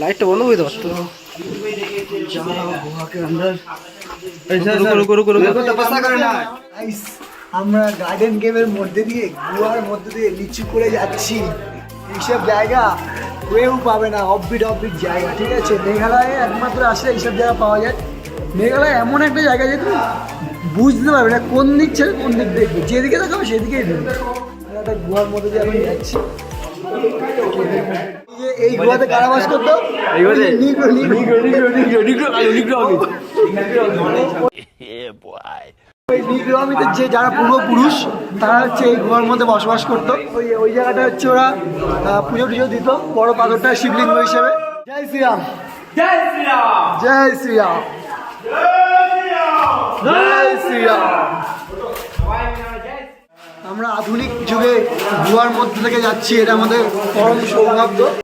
Light बोलो हुई दोस्त আমরা গার্ডেন গেমের মধ্যে দিয়ে গুহার মধ্যে দিয়ে লিচু করে যাচ্ছি। এইসব জায়গা কেউ পাবে না, অফবিট জায়গা, ঠিক আছে? মেঘালয়ে একমাত্র আসলে এইসব জায়গা পাওয়া যায়। মেঘালয় এমন একটা জায়গা যে তুমি বুঝতে পারবে না কোন দিক ছেড়ে কোন দিক দেখবে, যেদিকে দেখাবে সেদিকেই দেখবে। একটা গুহার মধ্যে দিয়ে আমি যাচ্ছি। এই গুহাতে কারাবাস করতো যে যারা পূর্বপুরুষ তারা হচ্ছে এই গুহার মধ্যে বসবাস করতো। ওই জায়গাটা হচ্ছে ওরা পুজো টুজো দিত, বড় পাথরটা শিবলিঙ্গ হিসেবে। জয় শ্রীরাম, জয় শ্রীরাম, জয় শ্রীরাম, জয় শ্রীরাম। আমরা আধুনিক যুগে গুহার মধ্যে থেকে যাচ্ছি, এটা আমাদের পরম সৌভাগ্য।